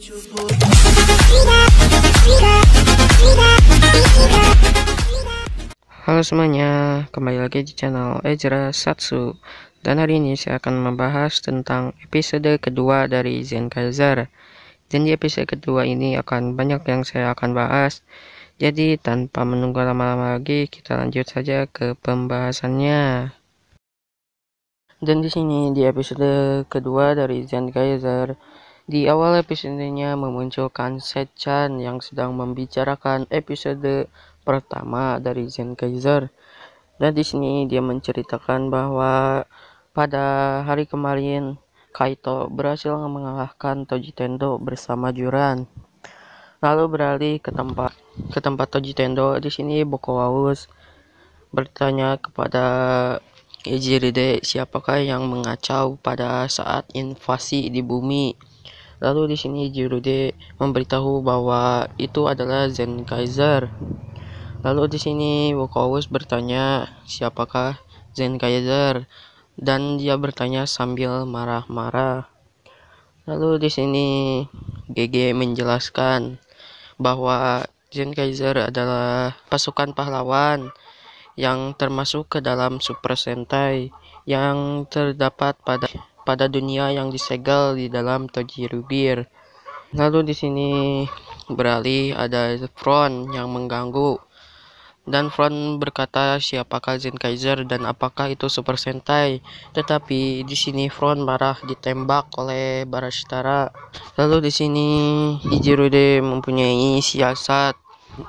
Halo semuanya, kembali lagi di channel Ezra Satsu. Dan hari ini saya akan membahas tentang episode kedua dari Zenkaiser. Dan di episode kedua ini akan banyak yang saya akan bahas. Jadi tanpa menunggu lama-lama lagi, kita lanjut saja ke pembahasannya. Dan di sini di episode kedua dari Zenkaiser, di awal episodenya memunculkan Setchan yang sedang membicarakan episode pertama dari Zenkaiser. Dan di sini dia menceritakan bahwa pada hari kemarin Kaito berhasil mengalahkan Toji Tendo bersama Juran. Lalu beralih ke tempat Toji Tendo. Di sini Bokowaus bertanya kepada Ejiride siapakah yang mengacau pada saat invasi di bumi. Lalu di sini Ejiride memberitahu bahwa itu adalah Zenkaiser. Lalu di sini Bokowaus bertanya siapakah Zenkaiser dan dia bertanya sambil marah-marah. Lalu di sini GG menjelaskan bahwa Zenkaiser adalah pasukan pahlawan yang termasuk ke dalam Super Sentai yang terdapat pada dunia yang disegel di dalam Tojiru Gear. Lalu di sini beralih ada Front yang mengganggu. Dan Front berkata siapakah Zenkaiser dan apakah itu Super Sentai. Tetapi di sini Front marah ditembak oleh Barashitara. Lalu di sini Ijirude mempunyai siasat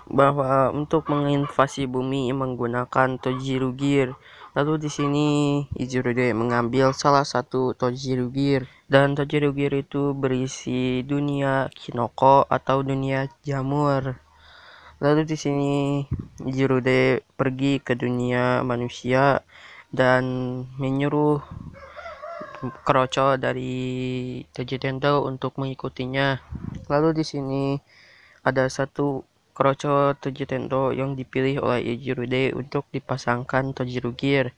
bahwa untuk menginvasi bumi menggunakan Tojiru Gear. Lalu di sini Ijirude mengambil salah satu Tojiru Gear dan Tojiru Gear itu berisi dunia Kinoko atau dunia jamur. Lalu di sini Ijirude pergi ke dunia manusia dan menyuruh Kroco dari Toji Tendo untuk mengikutinya. Lalu di sini ada satu Kroco Toji Tendo yang dipilih oleh Ijirude untuk dipasangkan Tojiru Gear.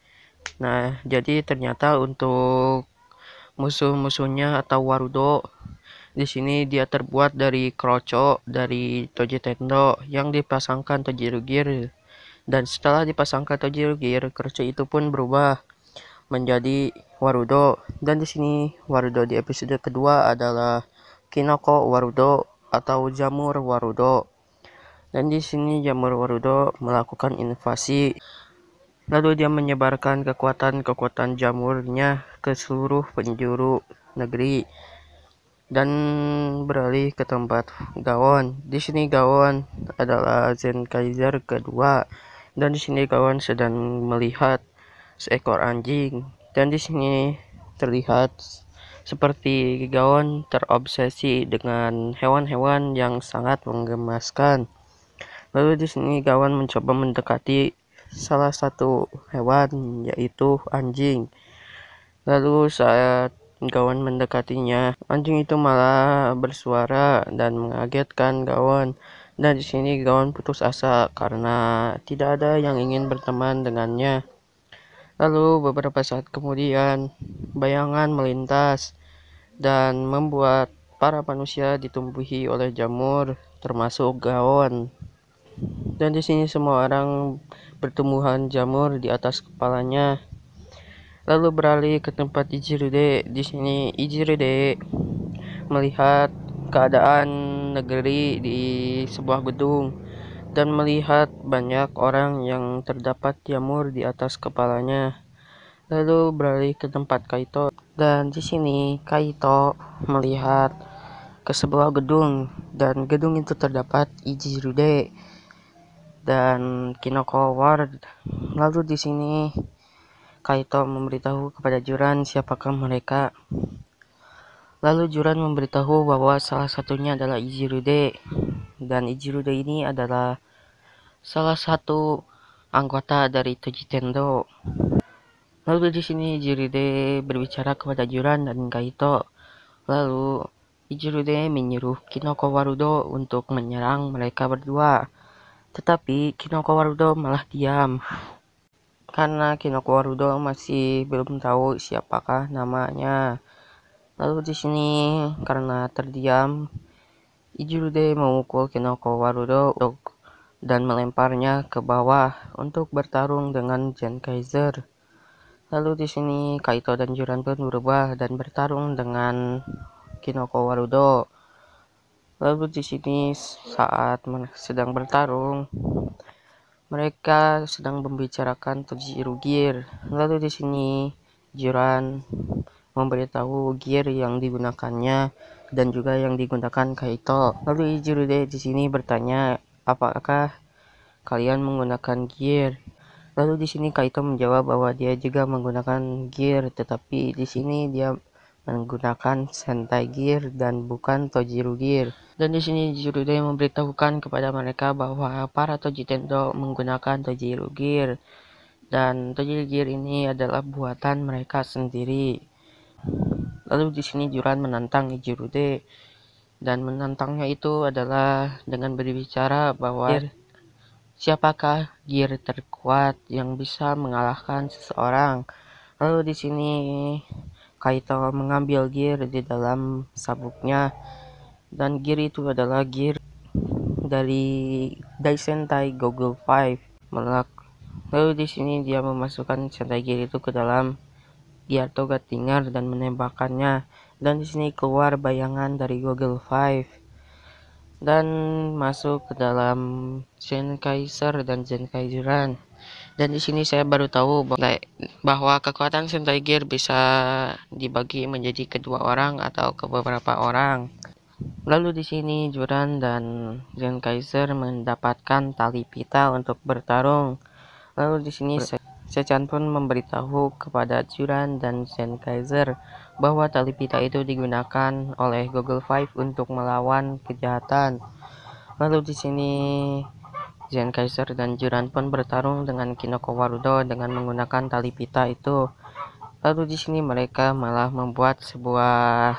Nah, jadi ternyata untuk musuh-musuhnya atau Warudo di sini dia terbuat dari Kroco dari Toji Tendo yang dipasangkan Tojiru Gear. Dan setelah dipasangkan Tojiru Gear, Kroco itu pun berubah menjadi Warudo. Dan di sini Warudo di episode kedua adalah Kinoko Warudo atau Jamur Warudo. Dan di sini Jamur Warudo melakukan invasi. Lalu dia menyebarkan kekuatan jamurnya ke seluruh penjuru negeri. Dan beralih ke tempat Gawon. Di sini Gawon adalah Zenkaiser kedua dan di sini Gawon sedang melihat seekor anjing dan di sini terlihat seperti Gawon terobsesi dengan hewan-hewan yang sangat menggemaskan. Lalu di sini Gawon mencoba mendekati salah satu hewan yaitu anjing. Lalu saat Gawon mendekatinya, anjing itu malah bersuara dan mengagetkan Gawon. Dan di sini Gawon putus asa karena tidak ada yang ingin berteman dengannya. Lalu beberapa saat kemudian, bayangan melintas dan membuat para manusia ditumbuhi oleh jamur, termasuk Gawon. Dan di sini semua orang bertumbuhan jamur di atas kepalanya. Lalu beralih ke tempat Ijirude. Di sini Ijirude melihat keadaan negeri di sebuah gedung dan melihat banyak orang yang terdapat jamur di atas kepalanya. Lalu beralih ke tempat Kaito dan di sini Kaito melihat ke sebuah gedung dan gedung itu terdapat Ijirude dan Kinoko Ward. Lalu di sini Kaito memberitahu kepada Juran siapakah mereka. Lalu Juran memberitahu bahwa salah satunya adalah Ijirude dan Ijirude ini adalah salah satu anggota dari Toji Tendo. Lalu di sini Ijirude berbicara kepada Juran dan Kaito. Lalu Ijirude menyuruh Kinoko Warudo untuk menyerang mereka berdua. Tetapi Kinoko Warudo malah diam. Karena Kinoko Warudo masih belum tahu siapakah namanya. Lalu di sini karena terdiam, Ijirude memukul Kinoko Warudo dan melemparnya ke bawah untuk bertarung dengan Zenkaiser. Lalu di sini Kaito dan Juran pun berubah dan bertarung dengan Kinoko Warudo. Lalu di sini saat sedang bertarung, mereka sedang membicarakan Tojiru Gear. Lalu di sini Juran memberitahu gear yang digunakannya dan juga yang digunakan Kaito. Lalu Ijirude di sini bertanya, apakah kalian menggunakan gear? Lalu di sini Kaito menjawab bahwa dia juga menggunakan gear, tetapi di sini dia menggunakan Sentai Gear dan bukan Tojiru Gear. Dan di sini Jirude memberitahukan kepada mereka bahwa para Toji Tendo menggunakan Tojiru Gear dan Tojiru Gear ini adalah buatan mereka sendiri. Lalu di sini Juran menantang Jirude dan menantangnya itu adalah dengan berbicara bahwa siapakah gear terkuat yang bisa mengalahkan seseorang. Lalu di sini Kaito mengambil gear di dalam sabuknya dan gear itu adalah gear dari Daisentai Goggle 5 Melak. Lalu di sini dia memasukkan Sentai Gear itu ke dalam Gear Toga Tinger dan menembakkannya. Dan di sini keluar bayangan dari Goggle 5 dan masuk ke dalam Zenkaiser dan Zenkaijuran. Dan di sini saya baru tahu bahwa kekuatan Sentai Gear bisa dibagi menjadi kedua orang atau ke beberapa orang. Lalu di sini Juran dan Zenkaiser mendapatkan tali pita untuk bertarung. Lalu di sini Sechan pun memberitahu kepada Juran dan Zenkaiser bahwa tali pita itu digunakan oleh Goggle 5 untuk melawan kejahatan. Lalu di sini Zenkaiser dan Juran pun bertarung dengan Kinoko Warudo dengan menggunakan tali pita itu. Lalu di sini mereka malah membuat sebuah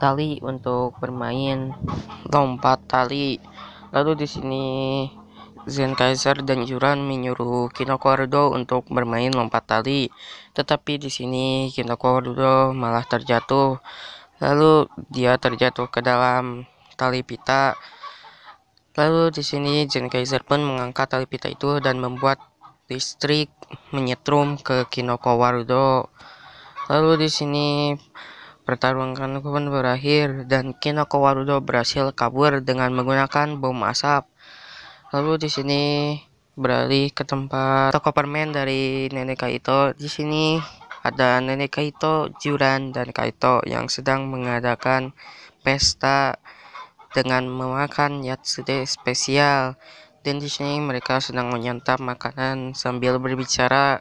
tali untuk bermain lompat tali. Lalu di sini Zenkaiser dan Juran menyuruh Kinoko Warudo untuk bermain lompat tali, tetapi di sini Kinoko Warudo malah terjatuh. Lalu dia terjatuh ke dalam tali pita. Lalu di sini Zenkaiser pun mengangkat tali pita itu dan membuat listrik menyetrum ke Kinoko Warudo. Lalu di sini pertarungan pun berakhir dan Kinoko Warudo berhasil kabur dengan menggunakan bom asap. Lalu di sini beralih ke tempat toko permen dari Nenek Kaito. Di sini ada Nenek Kaito, Juran, dan Kaito yang sedang mengadakan pesta dengan memakan yatsude spesial. Dan di sini mereka sedang menyantap makanan sambil berbicara.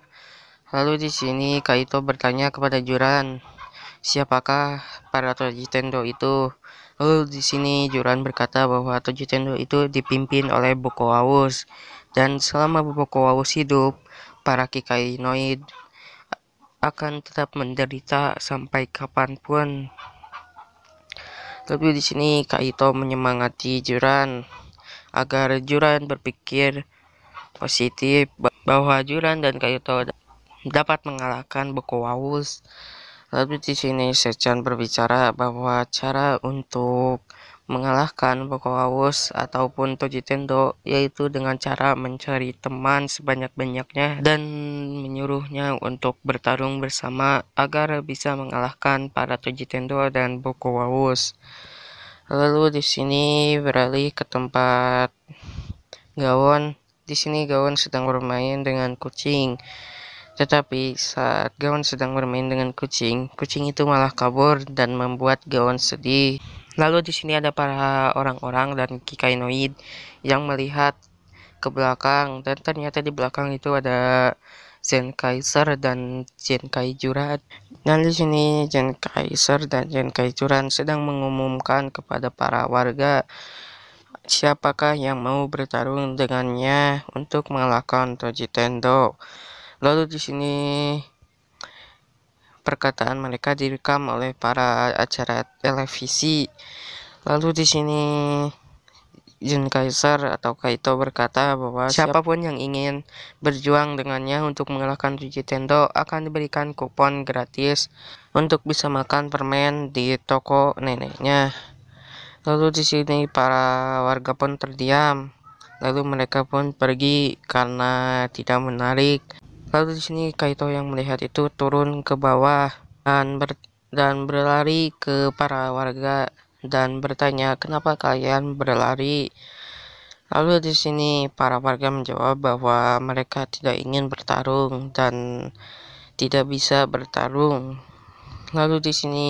Lalu di sini Kaito bertanya kepada Juran, siapakah para Toji Tendo itu? Lalu di sini Juran berkata bahwa Toji Tendo itu dipimpin oleh Boko Awus, dan selama Boko Awus hidup, para Kikainoid akan tetap menderita sampai kapanpun. Tapi di sini Kaito menyemangati Juran agar Juran berpikir positif bahwa Juran dan Kaito dapat mengalahkan Boko Awus. Lalu di sini Sechan berbicara bahwa cara untuk mengalahkan Boko Awus ataupun Toji Tendo yaitu dengan cara mencari teman sebanyak-banyaknya dan menyuruhnya untuk bertarung bersama agar bisa mengalahkan para Toji Tendo dan Boko Awus. Lalu di sini beralih ke tempat Gawon. Di sini Gawon sedang bermain dengan kucing. Tetapi saat Gawon sedang bermain dengan kucing, kucing itu malah kabur dan membuat Gawon sedih. Lalu di sini ada para orang-orang dan Kikainoid yang melihat ke belakang dan ternyata di belakang itu ada Zenkaiser dan Zenkaijuran. Dan di sini Zenkaiser dan Zenkaijuran sedang mengumumkan kepada para warga siapakah yang mau bertarung dengannya untuk mengalahkan Toji Tendo. Lalu di sini perkataan mereka direkam oleh para acara televisi. Lalu di sini Zenkaiser atau Kaito berkata bahwa siapapun yang ingin berjuang dengannya untuk mengalahkan Toji Tendo akan diberikan kupon gratis untuk bisa makan permen di toko neneknya. Lalu di sini para warga pun terdiam. Lalu mereka pun pergi karena tidak menarik. Lalu di sini Kaito yang melihat itu turun ke bawah dan berlari ke para warga dan bertanya, "Kenapa kalian berlari?" Lalu di sini para warga menjawab bahwa mereka tidak ingin bertarung dan tidak bisa bertarung. Lalu di sini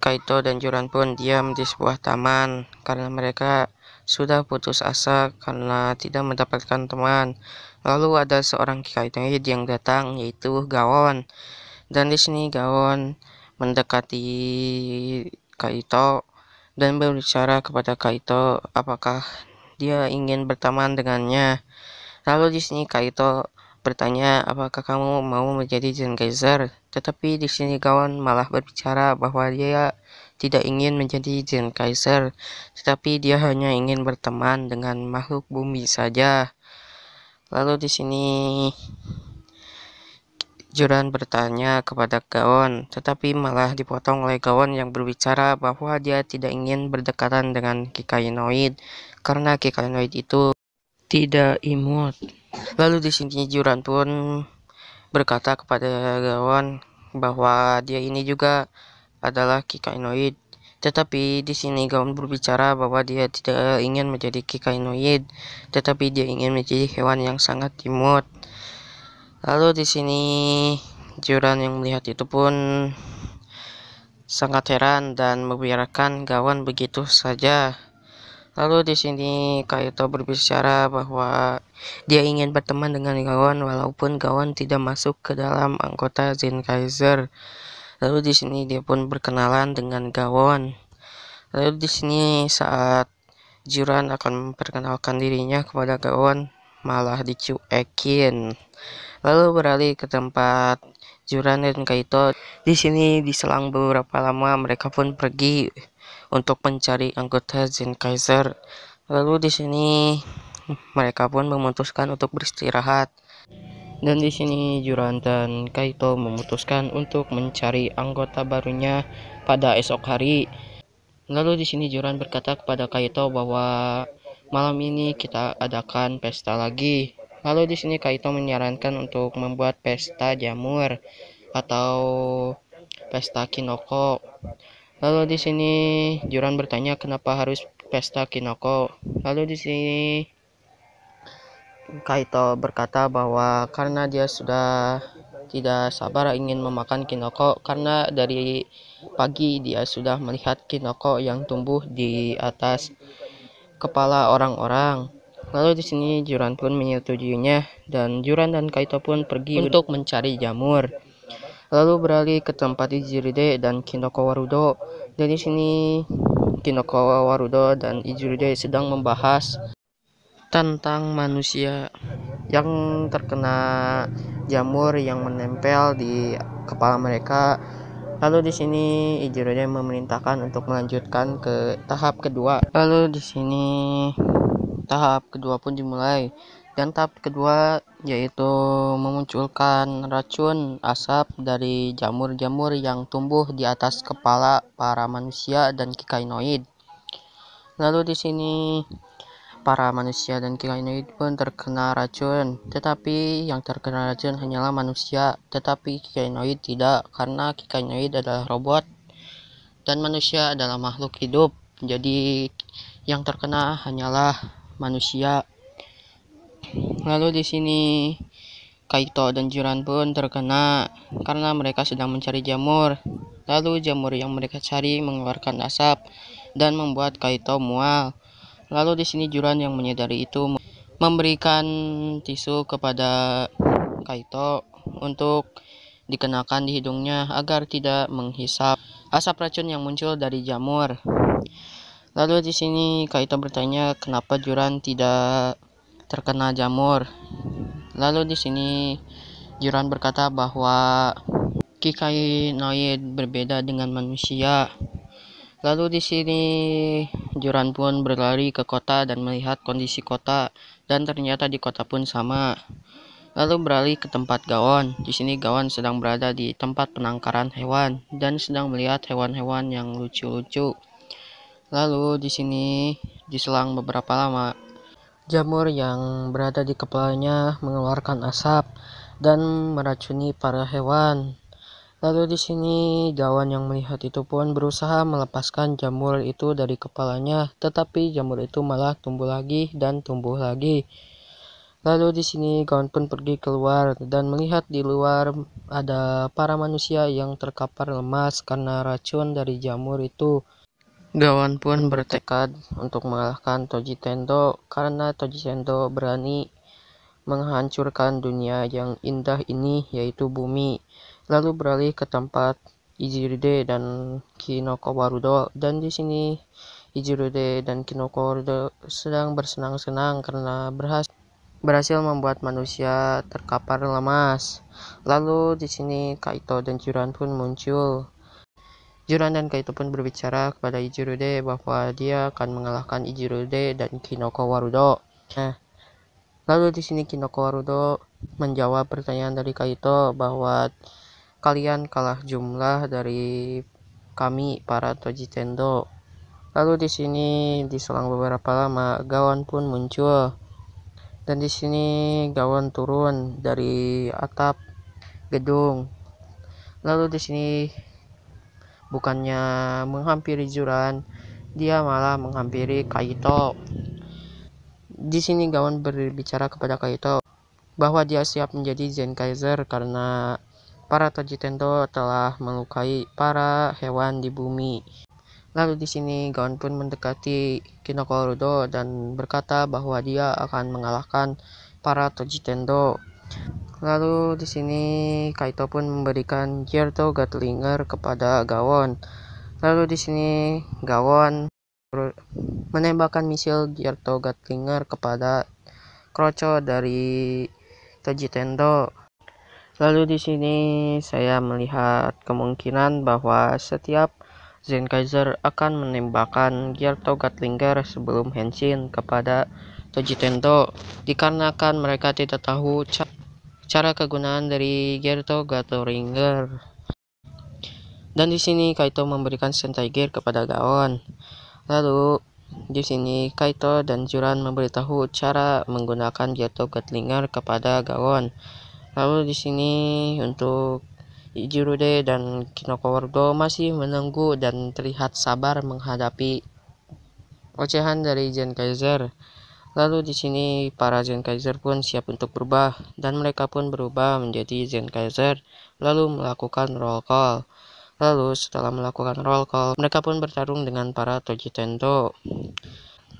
Kaito dan Juran pun diam di sebuah taman karena mereka sudah putus asa karena tidak mendapatkan teman. Lalu ada seorang Kaitoid yang datang, yaitu Gawon. Dan di sini Gawon mendekati Kaito dan berbicara kepada Kaito apakah dia ingin berteman dengannya. Lalu di sini Kaito bertanya, "Apakah kamu mau menjadi Zenkaiser?" Tetapi di sini Gawon malah berbicara bahwa dia tidak ingin menjadi Zenkaiser, tetapi dia hanya ingin berteman dengan makhluk bumi saja. Lalu di sini Juran bertanya kepada Gawon, tetapi malah dipotong oleh Gawon yang berbicara bahwa dia tidak ingin berdekatan dengan Kikainoid karena Kikainoid itu tidak imut. Lalu di sini Juran pun berkata kepada Gawon bahwa dia ini juga adalah Kikainoid. Tetapi di sini Gawon berbicara bahwa dia tidak ingin menjadi Kikainoid, tetapi dia ingin menjadi hewan yang sangat imut. Lalu di sini Juran yang melihat itu pun sangat heran dan membiarkan Gawon begitu saja. Lalu di sini Kaito berbicara bahwa dia ingin berteman dengan Gawon walaupun Gawon tidak masuk ke dalam anggota Zenkaiser. Lalu di sini dia pun berkenalan dengan Gawon. Lalu di sini saat Juran akan memperkenalkan dirinya kepada Gawon, malah dicuekin. Lalu beralih ke tempat Juran dan Kaito. Di sini diselang beberapa lama mereka pun pergi untuk mencari anggota Zenkaiser. Lalu di sini mereka pun memutuskan untuk beristirahat. Dan di sini Juran dan Kaito memutuskan untuk mencari anggota barunya pada esok hari. Lalu di sini Juran berkata kepada Kaito bahwa malam ini kita adakan pesta lagi. Lalu di sini Kaito menyarankan untuk membuat pesta jamur atau pesta kinoko. Lalu di sini Juran bertanya kenapa harus pesta kinoko. Lalu di sini Kaito berkata bahwa karena dia sudah tidak sabar ingin memakan kinoko karena dari pagi dia sudah melihat kinoko yang tumbuh di atas kepala orang-orang. Lalu di sini Juran pun menyetujuinya dan Juran dan Kaito pun pergi untuk mencari jamur. Lalu beralih ke tempat Iziride dan Kinoko Warudo. Dan di sini Kinoko Warudo dan Iziride sedang membahas tentang manusia yang terkena jamur yang menempel di kepala mereka. Lalu di sini Iziride memerintahkan untuk melanjutkan ke tahap kedua. Lalu di sini tahap kedua pun dimulai. Dan tahap kedua yaitu memunculkan racun asap dari jamur-jamur yang tumbuh di atas kepala para manusia dan Kikainoid. Lalu di sini para manusia dan Kikainoid pun terkena racun, tetapi yang terkena racun hanyalah manusia, tetapi Kikainoid tidak, karena Kikainoid adalah robot dan manusia adalah makhluk hidup. Jadi yang terkena hanyalah manusia. Lalu di sini Kaito dan Juran pun terkena karena mereka sedang mencari jamur. Lalu jamur yang mereka cari mengeluarkan asap dan membuat Kaito mual. Lalu di sini Juran yang menyadari itu memberikan tisu kepada Kaito untuk dikenakan di hidungnya agar tidak menghisap asap racun yang muncul dari jamur. Lalu di sini Kaito bertanya kenapa Juran tidak terkena jamur. Lalu di sini Juran berkata bahwa Kikainoid berbeda dengan manusia. Lalu di sini Juran pun berlari ke kota dan melihat kondisi kota dan ternyata di kota pun sama. Lalu beralih ke tempat Gawon. Di sini Gawon sedang berada di tempat penangkaran hewan dan sedang melihat hewan-hewan yang lucu-lucu. Lalu di sini diselang beberapa lama, jamur yang berada di kepalanya mengeluarkan asap dan meracuni para hewan. Lalu di sini Gawan yang melihat itu pun berusaha melepaskan jamur itu dari kepalanya, tetapi jamur itu malah tumbuh lagi dan tumbuh lagi. Lalu di sini Gawan pun pergi keluar dan melihat di luar ada para manusia yang terkapar lemas karena racun dari jamur itu. Gawan pun bertekad untuk mengalahkan Toji Tendo karena Toji Tendo berani menghancurkan dunia yang indah ini, yaitu bumi. Lalu beralih ke tempat Ijirude dan Kinoko Warudo, dan di sini Ijirude dan Kinoko Warudo sedang bersenang-senang karena berhasil membuat manusia terkapar lemas. Lalu di sini Kaito dan Juran pun muncul. Juran dan Kaito pun berbicara kepada Ijirude bahwa dia akan mengalahkan Ijirude dan Kinoko Warudo. Lalu di sini Kinoko Warudo menjawab pertanyaan dari Kaito bahwa kalian kalah jumlah dari kami para Toji Tendo. Lalu di sini diselang beberapa lama Gawan pun muncul. Dan di sini Gawan turun dari atap gedung. Lalu di sini bukannya menghampiri Juran, dia malah menghampiri Kaito. Di sini Gawan berbicara kepada Kaito bahwa dia siap menjadi Zenkaiser karena para Toji Tendo telah melukai para hewan di bumi. Lalu di sini Gawan pun mendekati Kinoko Warudo dan berkata bahwa dia akan mengalahkan para Toji Tendo. Lalu di sini Kaito pun memberikan Gyerto Gatlinger kepada Gawan. Lalu di sini Gawan menembakkan misil Gyerto Gatlinger kepada Kroco dari Toji Tendo. Lalu di sini saya melihat kemungkinan bahwa setiap Zenkaiser akan menembakkan Gyerto Gatlinger sebelum Henshin kepada Toji Tendo, dikarenakan mereka tidak tahu cara kegunaan dari Gyerto Gatlinger. Dan di sini Kaito memberikan Sentai Gear kepada Gaon. Lalu di sini Kaito dan Juran memberitahu cara menggunakan Gyerto Gatlinger kepada Gaon. Lalu di sini untuk Ijirude dan Kinoko Warudo masih menunggu dan terlihat sabar menghadapi ocehan dari Zenkaiser. Lalu di sini para Zenkaiser pun siap untuk berubah dan mereka pun berubah menjadi Zenkaiser lalu melakukan roll call. Lalu setelah melakukan roll call, mereka pun bertarung dengan para Toji Tendo.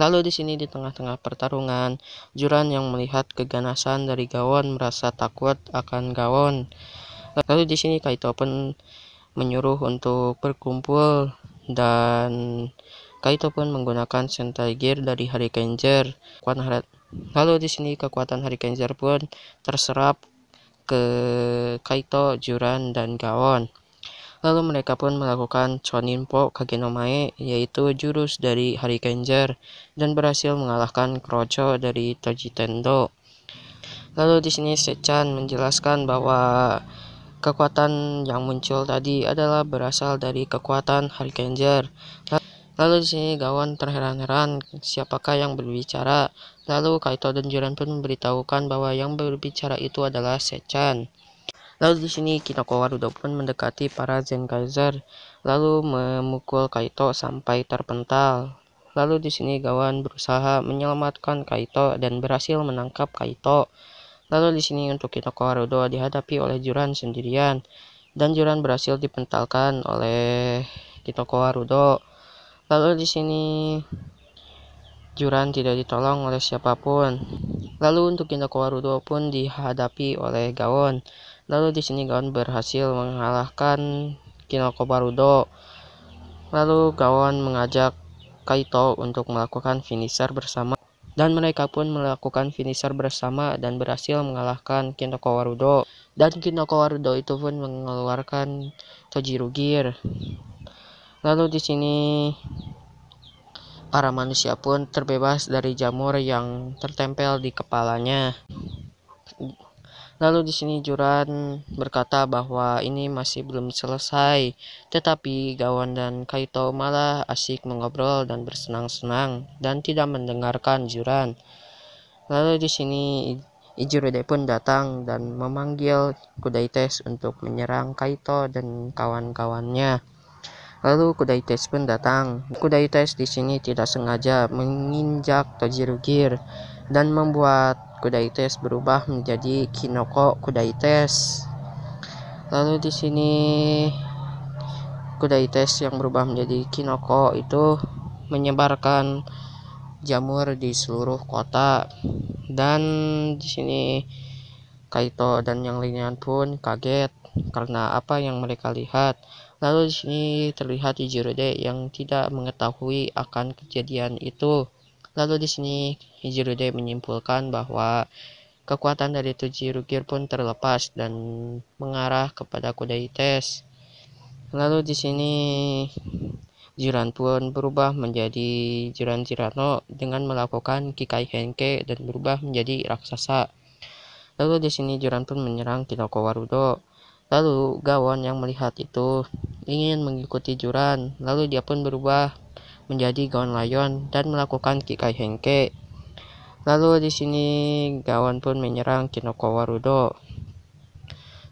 Lalu di sini di tengah-tengah pertarungan, Juran yang melihat keganasan dari Gawon merasa takut akan Gawon. Lalu di sini Kaito pun menyuruh untuk berkumpul dan Kaito pun menggunakan Sentai Gear dari Hurricaneer. Lalu di sini kekuatan Hurricaneer pun terserap ke Kaito, Juran dan Gawon. Lalu mereka pun melakukan Choninpo Kagenomae, yaitu jurus dari Hurricaneer, dan berhasil mengalahkan Kroco dari Toji Tendo. Lalu di sini Sechan menjelaskan bahwa kekuatan yang muncul tadi adalah berasal dari kekuatan Hurricaneer. Lalu di sini Gawon terheran-heran siapakah yang berbicara. Lalu Kaito dan Juran pun memberitahukan bahwa yang berbicara itu adalah Sechan. Lalu di sini Kinoko Warudo pun mendekati para Zenkaiser lalu memukul Kaito sampai terpental. Lalu di sini Gawan berusaha menyelamatkan Kaito dan berhasil menangkap Kaito. Lalu di sini untuk Kinoko Warudo dihadapi oleh Juran sendirian dan Juran berhasil dipentalkan oleh Kinoko Warudo. Lalu di sini Juran tidak ditolong oleh siapapun. Lalu untuk Kinoko Warudo pun dihadapi oleh Gawon. Lalu di sini Gawon berhasil mengalahkan Kinoko Warudo. Lalu Gawon mengajak Kaito untuk melakukan finisher bersama dan mereka pun melakukan finisher bersama dan berhasil mengalahkan Kinoko Warudo. Dan Kinoko Warudo itu pun mengeluarkan Tojiru Gear. Lalu di sini para manusia pun terbebas dari jamur yang tertempel di kepalanya. Lalu di sini Juran berkata bahwa ini masih belum selesai, tetapi Gaon dan Kaito malah asyik mengobrol dan bersenang-senang dan tidak mendengarkan Juran. Lalu di sini Ijirude pun datang dan memanggil Kudaites untuk menyerang Kaito dan kawan-kawannya. Lalu Kudaites pun datang. Kudaites di sini tidak sengaja menginjak Tojirugir dan membuat Kudaites berubah menjadi Kinoko Kudaites. Lalu di sini Kudaites yang berubah menjadi Kinoko itu menyebarkan jamur di seluruh kota, dan di sini Kaito dan yang lainnya pun kaget karena apa yang mereka lihat. Lalu di sini terlihat Ijirude yang tidak mengetahui akan kejadian itu. Lalu di sini Ijirude menyimpulkan bahwa kekuatan dari Tojirugir pun terlepas dan mengarah kepada Kudaites. Lalu di sini Jiran pun berubah menjadi Jiran Jirano dengan melakukan Kikai Henke dan berubah menjadi raksasa. Lalu di sini Jiran pun menyerang Kinoko Warudo. Lalu Gawon yang melihat itu ingin mengikuti Juran. Lalu dia pun berubah menjadi Gawon Lion dan melakukan Kikai Henke. Lalu di sini Gawon pun menyerang Kinoko Warudo.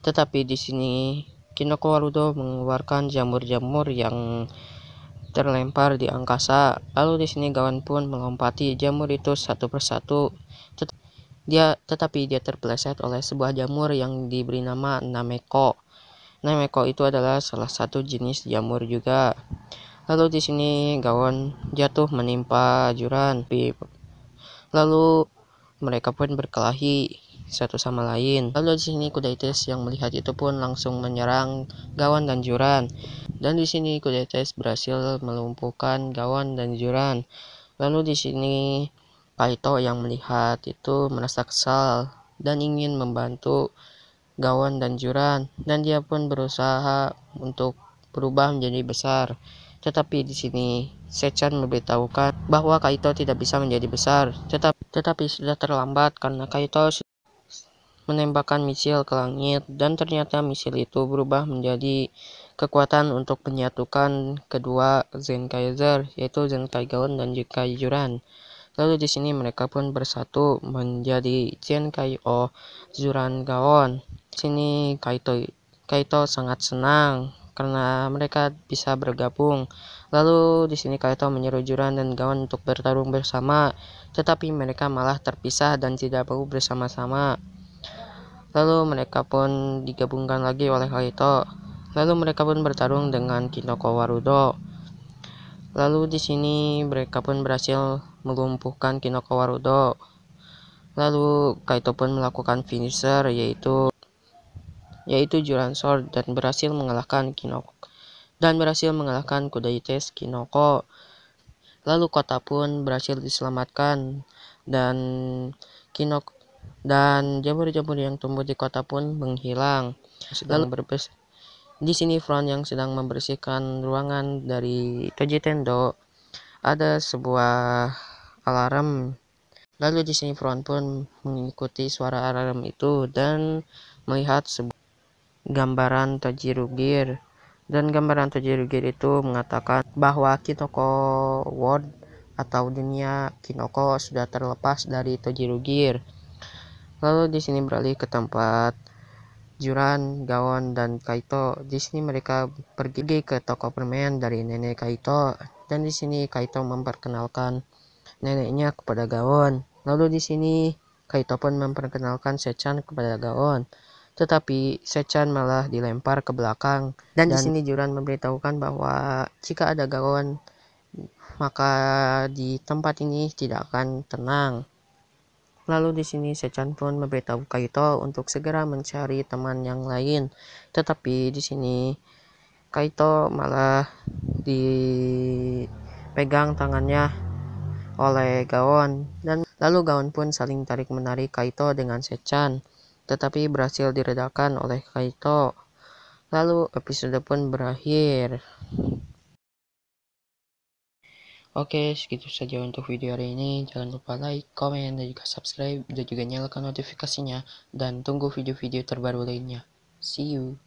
Tetapi di sini Kinoko Warudo mengeluarkan jamur-jamur yang terlempar di angkasa. Lalu di sini Gawon pun melompati jamur itu satu persatu. Tetapi dia terpeleset oleh sebuah jamur yang diberi nama Nameko. Nameko itu adalah salah satu jenis jamur juga. Lalu di sini Gawon jatuh menimpa Juran. Lalu mereka pun berkelahi satu sama lain. Lalu di sini Kudaites yang melihat itu pun langsung menyerang Gawon dan Juran. Dan di sini Kudaites berhasil melumpuhkan Gawon dan Juran. Lalu di sini Kaito yang melihat itu merasa kesal dan ingin membantu Gawon dan Juran, dan dia pun berusaha untuk berubah menjadi besar. Tetapi di sini Sechan memberitahukan bahwa Kaito tidak bisa menjadi besar, tetapi sudah terlambat karena Kaito menembakkan misil ke langit, dan ternyata misil itu berubah menjadi kekuatan untuk menyatukan kedua Zenkaizer, yaitu Zenkai Gawon dan Zenkai Juran. Lalu di sini mereka pun bersatu menjadi Zenkai O Juran Gawon. Di sini Kaito sangat senang karena mereka bisa bergabung. Lalu di sini Kaito menyuruh Juran dan Gawon untuk bertarung bersama, tetapi mereka malah terpisah dan tidak mau bersama-sama. Lalu mereka pun digabungkan lagi oleh Kaito. Lalu mereka pun bertarung dengan Kinoko Warudo. Lalu di sini mereka pun berhasil melumpuhkan Kinoko Warudo. Lalu Kaito pun melakukan finisher yaitu Juran Sword dan berhasil mengalahkan Kudaites Kinoko. Lalu kota pun berhasil diselamatkan dan jamur-jamur yang tumbuh di kota pun menghilang. Lalu di sini Front yang sedang membersihkan ruangan dari Toji Tendo, ada sebuah alarm. Lalu di sini Front pun mengikuti suara alarm itu dan melihat sebuah gambaran Tojirugir. Dan gambaran Tojirugir itu mengatakan bahwa Kinoko World atau dunia Kinoko sudah terlepas dari Tojirugir. Lalu di sini beralih ke tempat Juran, Gawon, dan Kaito. Di sini mereka pergi ke toko permen dari nenek Kaito, dan di sini Kaito memperkenalkan neneknya kepada Gawon. Lalu di sini Kaito pun memperkenalkan Sechan kepada Gawon, tetapi Sechan malah dilempar ke belakang. Dan di sini Juran memberitahukan bahwa jika ada Gawon, maka di tempat ini tidak akan tenang. Lalu di sini Sechan pun memberitahu Kaito untuk segera mencari teman yang lain. Tetapi di sini Kaito malah dipegang tangannya oleh Gawon, dan lalu Gawon pun saling tarik-menarik Kaito dengan Sechan, tetapi berhasil diredakan oleh Kaito. Lalu episode pun berakhir. Oke, segitu saja untuk video hari ini. Jangan lupa like, komen, dan juga subscribe, dan juga nyalakan notifikasinya. Dan tunggu video-video terbaru lainnya. See you.